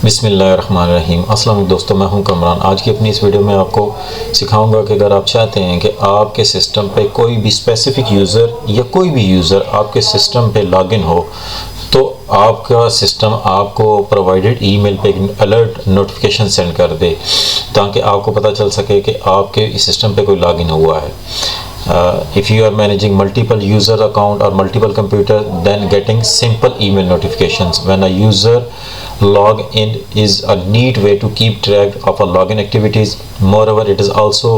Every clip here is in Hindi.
बिस्मिल्लाहिर्रहमानिर्रहीम। अस्सलाम वालेकुम दोस्तों, मैं हूं कमरान। आज की अपनी इस वीडियो में आपको सिखाऊंगा कि अगर आप चाहते हैं कि आपके सिस्टम पे कोई भी स्पेसिफिक यूज़र या कोई भी यूज़र आपके सिस्टम पे लॉगिन हो तो आपका सिस्टम आपको प्रोवाइडेड ईमेल पे अलर्ट नोटिफिकेशन सेंड कर दे ताकि आपको पता चल सके कि आपके सिस्टम पे कोई लॉगिन हुआ है। If you are managing multiple user account or multiple computer, then getting simple email notifications when a user log in is a neat way to keep track of a login activities. Moreover, it is also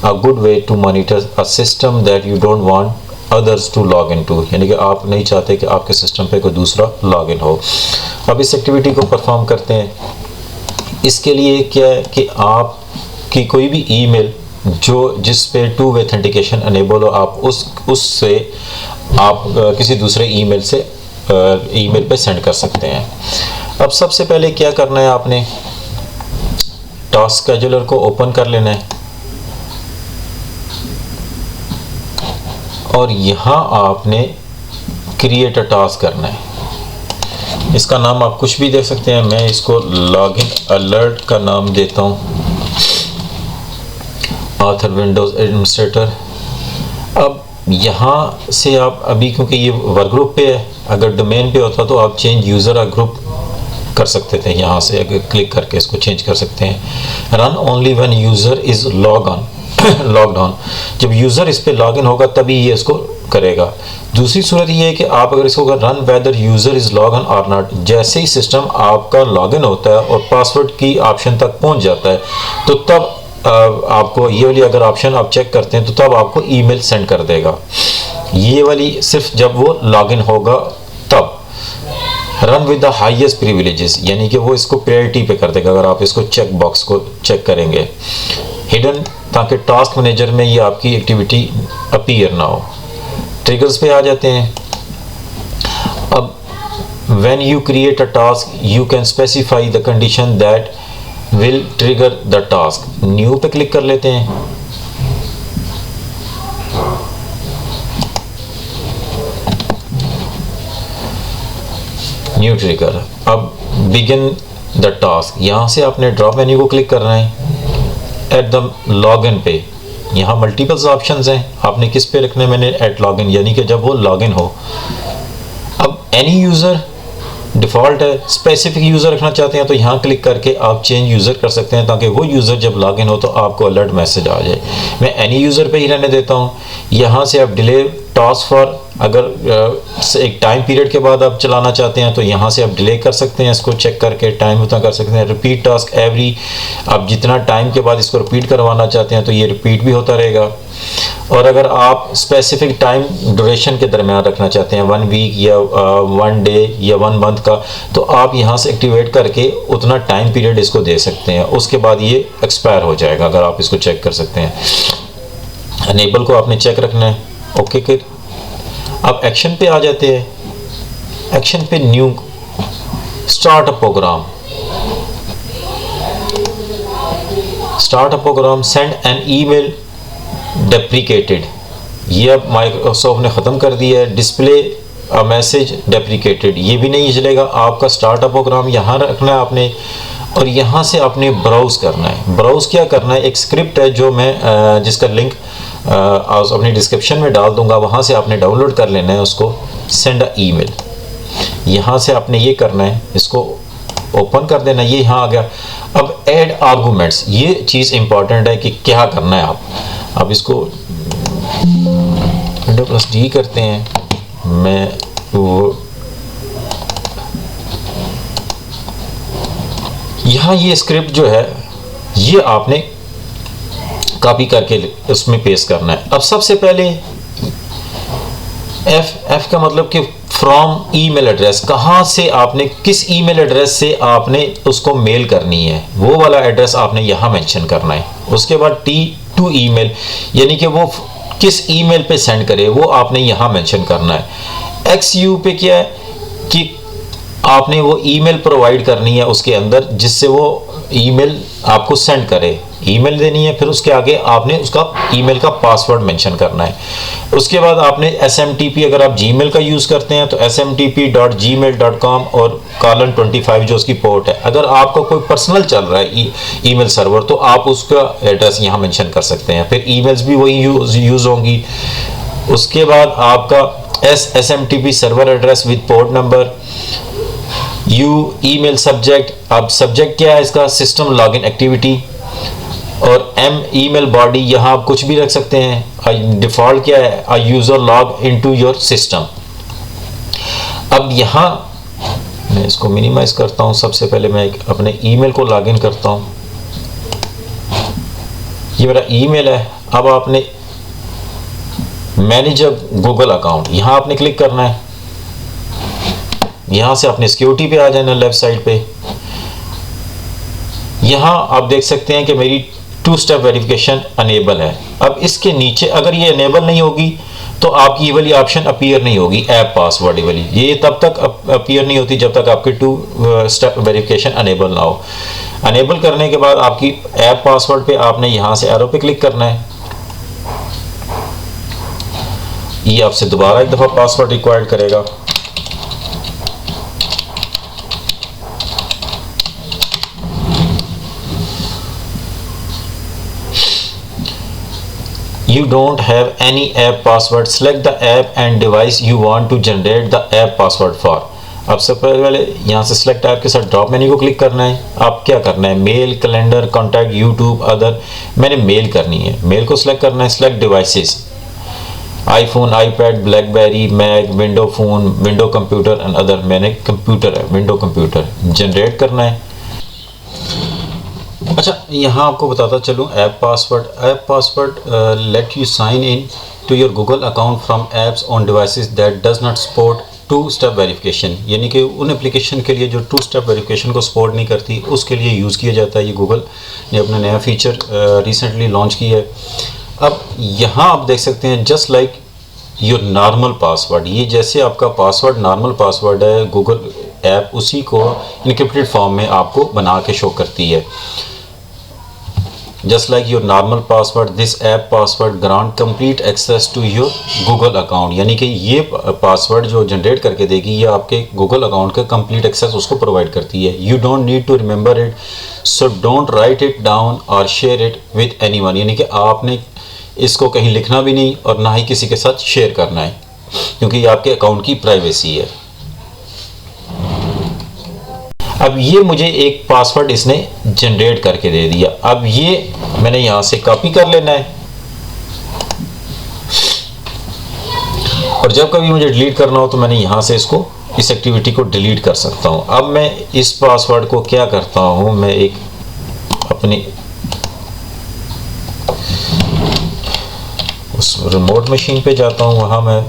a good way to monitor a system that you don't want others to log into, यानी कि आप नहीं चाहते कि आपके सिस्टम पे कोई दूसरा लॉगिन हो। अब इस एक्टिविटी को परफॉर्म करते हैं। इसके लिए क्या है कि आपकी कोई भी ईमेल जिस पे टू वे ऑथेंटिकेशन अनेबल हो, आप उससे आप किसी दूसरे ईमेल से ईमेल पे सेंड कर सकते हैं। अब सबसे पहले क्या करना है, आपने टास्क शेड्यूलर को ओपन कर लेना है और यहाँ आपने क्रिएट अ टास्क करना है। इसका नाम आप कुछ भी दे सकते हैं, मैं इसको लॉगिन अलर्ट का नाम देता हूँ, ऑथर विंडोज़ एडमिनिस्ट्रेटर। अब यहाँ से आप अभी, क्योंकि ये वर्क ग्रुप पे है, अगर डोमेन पे होता तो आप चेंज यूज़र और ग्रुप कर सकते थे। यहाँ से अगर क्लिक करके इसको चेंज कर सकते हैं। Run only when user is logged on, जब यूज़र इस पे लॉगिन होगा तभी ये इसको करेगा। दूसरी सूरत ये है कि आप अगर इसको run whether user is log in और नॉट, जैसे ही सिस्टम आपका लॉगिन होता है और पासवर्ड की ऑप्शन तक पहुँच जाता है तो तब आपको ये वाली अगर ऑप्शन आप चेक करते हैं तो तब आपको ईमेल सेंड कर देगा। ये वाली सिर्फ जब वो लॉगिन होगा तब। Run with the highest privileges, यानी कि वो इसको प्रायोरिटी पे कर देगा अगर आप इसको चेक बॉक्स को चेक करेंगे। हिडन, ताकि टास्क मैनेजर में ये आपकी एक्टिविटी अपीयर ना हो। ट्रिगर्स पे आ जाते हैं। अब when you create a task you can specify the condition that will trigger the task. New पे क्लिक कर लेते हैं। New trigger. अब बिगिन द टास्क, यहाँ से आपने ड्रॉप मेन्यू को क्लिक करना है। एट द लॉगिन पे यहाँ मल्टीपल्स ऑप्शंस हैं, आपने किस पे रखना है, मैंने एट लॉगिन, यानी कि जब वो लॉगिन हो। अब एनी यूज़र डिफ़ॉल्ट है, स्पेसिफिक यूज़र रखना चाहते हैं तो यहाँ क्लिक करके आप चेंज यूज़र कर सकते हैं ताकि वो यूज़र जब लॉगिन हो तो आपको अलर्ट मैसेज आ जाए। मैं एनी यूज़र पे ही रहने देता हूँ। यहाँ से आप डिले टास्क फॉर, अगर एक टाइम पीरियड के बाद आप चलाना चाहते हैं तो यहाँ से आप डिले कर सकते हैं, इसको चेक करके टाइम उतना कर सकते हैं। रिपीट टास्क एवरी, आप जितना टाइम के बाद इसको रिपीट करवाना चाहते हैं तो ये रिपीट भी होता रहेगा। और अगर आप स्पेसिफिक टाइम ड्यूरेशन के दरमियान रखना चाहते हैं, 1 वीक या 1 डे या 1 मंथ का, तो आप यहाँ से एक्टिवेट करके उतना टाइम पीरियड इसको दे सकते हैं। उसके बाद ये एक्सपायर हो जाएगा अगर आप इसको चेक कर सकते हैं। अनेबल को आपने चेक रखना है, ओके कर। अब एक्शन पे आ जाते हैं। एक्शन पे new start a program, send an email deprecated, ये अब माइक्रोसॉफ्ट ने ख़त्म कर दिया है। डिस्प्ले अ मैसेज डेप्रिकेटेड, ये भी नहीं चलेगा। आपका स्टार्ट अ प्रोग्राम यहाँ रखना है आपने, और यहाँ से आपने ब्राउज़ करना है। ब्राउज़ क्या करना है, एक स्क्रिप्ट है जो मैं जिसका लिंक अपनी डिस्क्रिप्शन में डाल दूंगा, वहाँ से आपने डाउनलोड कर लेना है उसको। सेंड अ ईमेल, यहाँ से आपने ये करना है, इसको ओपन कर देना, ये यहाँ आ गया। अब ऐड आर्गूमेंट्स, ये चीज़ इंपॉर्टेंट है कि क्या करना है आप। अब इसको Ctrl+D करते हैं। मैं वो यहाँ ये स्क्रिप्ट जो है ये आपने कॉपी करके उसमें पेस्ट करना है। अब सबसे पहले एफ का मतलब कि फ्रॉम ईमेल एड्रेस, कहाँ से आपने, किस ईमेल एड्रेस से आपने उसको मेल करनी है, वो वाला एड्रेस आपने यहाँ मेंशन करना है। उसके बाद टी टू ईमेल, यानी कि वो किस ईमेल पे सेंड करे वो आपने यहाँ मेंशन करना है। एक्स यू पे क्या है कि आपने वो ईमेल प्रोवाइड करनी है उसके अंदर जिससे वो ईमेल आपको सेंड करे। ईमेल देनी है, फिर उसके आगे आपने उसका ईमेल का पासवर्ड मेंशन करना है। उसके बाद आपने SMTP, अगर आप जीमेल का यूज़ करते हैं तो smtp.gmail.com और :25 जो उसकी पोर्ट है। अगर आपका कोई पर्सनल चल रहा है ईमेल सर्वर तो आप उसका एड्रेस यहाँ मेंशन कर सकते हैं, फिर ईमेल्स भी वही यूज़ होंगी। उसके बाद आपका SMTP server address with port number, email subject, अब सब्जेक्ट क्या है इसका, सिस्टम लॉगिन एक्टिविटी, और ईमेल बॉडी, यहाँ आप कुछ भी रख सकते हैं। डिफ़ॉल्ट क्या है, अ user log into your system. अब यहाँ मैं इसको मिनिमाइज करता हूँ। सबसे पहले मैं अपने ईमेल को लॉगिन करता हूँ। ये मेरा ईमेल है। अब आपने मैनेज अ गूगल अकाउंट, यहाँ आपने क्लिक करना है। यहाँ से आपने सिक्योरिटी पे आ जाना, लेफ्ट साइड पे। यहाँ आप देख सकते हैं कि मेरी 2 स्टेप वेरिफिकेशन अनेबल है। अब इसके नीचे अगर ये अनेबल नहीं होगी तो आपकी ये वाली ऑप्शन अपीयर नहीं होगी, ऐप पासवर्ड वाली। ये तब तक अपीयर नहीं होती जब तक आपकी 2 स्टेप वेरिफिकेशन अनेबल ना हो। अनेबल करने के बाद आपकी ऐप पासवर्ड पे आपने यहाँ से एरो पे क्लिक करना है। ये आपसे दोबारा एक दफ़ा पासवर्ड रिक्वायर्ड करेगा। You don't have any app password. Select the app and device you want to generate the app password for. अब सबसे पहले यहाँ से select app के साथ ड्रॉप मेन्यू को क्लिक करना है। आप क्या करना है, mail, calendar, contact, YouTube, other. मैंने मेल करनी है, मेल को सिलेक्ट करना है। Select devices, iPhone, iPad, BlackBerry, Mac, window phone, window computer and other. मैंने कंप्यूटर है, विंडो कंप्यूटर जनरेट करना है। अच्छा, यहाँ आपको बताता चलूँ app password let you sign in to your Google account from apps on devices that does not support 2 step verification, यानी कि उन एप्लीकेशन के लिए जो 2 स्टेप वेरिफिकेशन को सपोर्ट नहीं करती उसके लिए यूज़ किया जाता है। ये गूगल ने अपना नया फीचर रिसेंटली लॉन्च किया है। अब यहाँ आप देख सकते हैं just like your normal password, ये जैसे आपका पासवर्ड नॉर्मल पासवर्ड है, गूगल ऐप उसी को इनक्रिप्टेड फॉर्म में आपको बना के शो करती है। Just like your normal password, this app password grant complete access to your Google account, यानी कि ये पासवर्ड जो जनरेट करके देगी ये आपके गूगल अकाउंट का कंप्लीट एक्सेस उसको प्रोवाइड करती है। You don't need to remember it, so don't write it down और शेयर इट विद एनीवन, यानी कि आपने इसको कहीं लिखना भी नहीं और ना ही किसी के साथ शेयर करना है, क्योंकि ये आपके अकाउंट की प्राइवेसी है। अब ये मुझे एक पासवर्ड इसने जनरेट करके दे दिया। अब ये मैंने यहाँ से कॉपी कर लेना है और जब कभी मुझे डिलीट करना हो तो मैंने यहाँ से इसको, इस एक्टिविटी को डिलीट कर सकता हूँ। अब मैं इस पासवर्ड को क्या करता हूँ, मैं एक अपनी उस रिमोट मशीन पे जाता हूँ, वहाँ मैं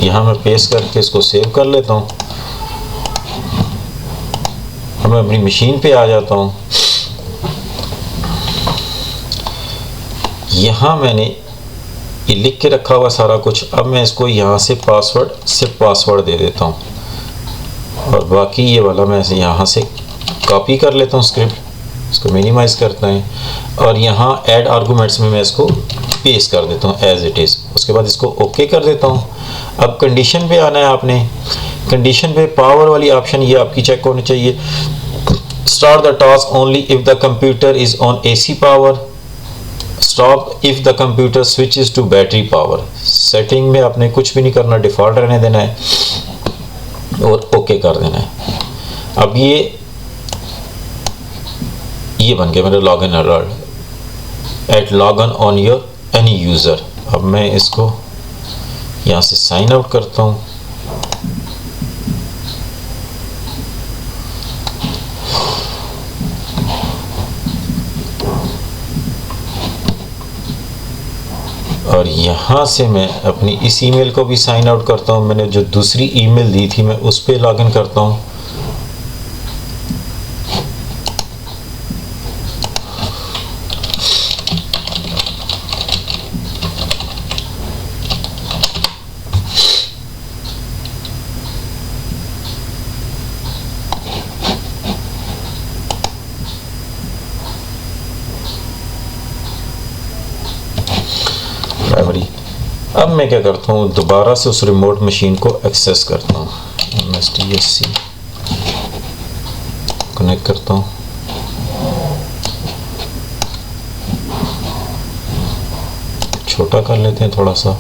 यहाँ मैं पेस्ट करके इसको सेव कर लेता हूँ। अब मैं अपनी मशीन पे आ जाता हूँ। यहाँ मैंने ये लिख के रखा हुआ सारा कुछ। अब मैं इसको यहाँ से पासवर्ड दे देता हूँ और बाकी ये वाला मैं यहाँ से कॉपी कर लेता हूँ स्क्रिप्ट, इसको मिनिमाइज करता है और यहाँ ऐड आर्गूमेंट्स में मैं इसको पेस्ट कर देता हूँ एज इट इज़। उसके बाद इसको ओके कर देता हूँ। अब कंडीशन पे आना है आपने। कंडीशन पे पावर वाली ऑप्शन ये आपकी चेक होनी चाहिए। Start the task only if the computer is on AC power, stop if the computer switches to battery power. Setting में आपने कुछ भी नहीं करना, डिफ़ॉल्ट रहने देना है और ओके कर देना है। अब ये बन गया मेरा login alert eight login on your any user. अब मैं इसको यहाँ से साइन आउट करता हूँ। और यहाँ से मैं अपनी इस ईमेल को भी साइन आउट करता हूँ। मैंने जो दूसरी ईमेल दी थी मैं उस पर लॉगिन करता हूँ। मैं क्या करता हूँ, दोबारा से उस रिमोट मशीन को एक्सेस करता हूँ। MSTSC कनेक्ट करता हूँ। छोटा कर लेते हैं थोड़ा सा।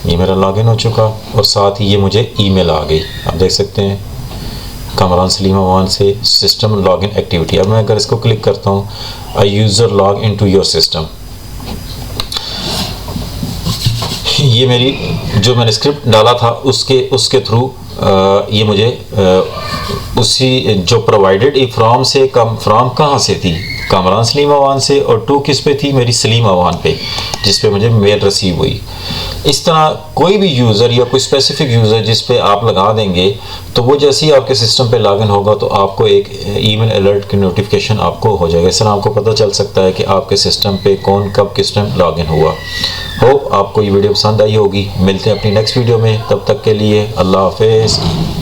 ये मेरा लॉगिन हो चुका और साथ ही ये मुझे ईमेल आ गई। आप देख सकते हैं कामरान सलीम अवान से सिस्टम लॉगिन एक्टिविटी। अब मैं अगर इसको क्लिक करता हूँ, अ user log into your system, ये मेरी जो मैंने स्क्रिप्ट डाला था उसके थ्रू ये मुझे उसी जो प्रोवाइडेड फ्रॉम से फ्रॉम कहाँ से थी, कामरान सलीम अवान से, और टू किस पे थी, मेरी सलीम अवान पे, जिस पे मुझे मेल रिसीव हुई। इस तरह कोई भी यूज़र या कोई स्पेसिफिक यूज़र जिस पे आप लगा देंगे, तो वो जैसे ही आपके सिस्टम पे लॉगिन होगा तो आपको एक ईमेल अलर्ट की नोटिफिकेशन आपको हो जाएगा। इस तरह आपको पता चल सकता है कि आपके सिस्टम पे कौन कब किस टाइम लॉगिन हुआ। होप आपको ये वीडियो पसंद आई होगी। मिलते हैं अपनी नेक्स्ट वीडियो में, तब तक के लिए अल्लाह हाफिज़।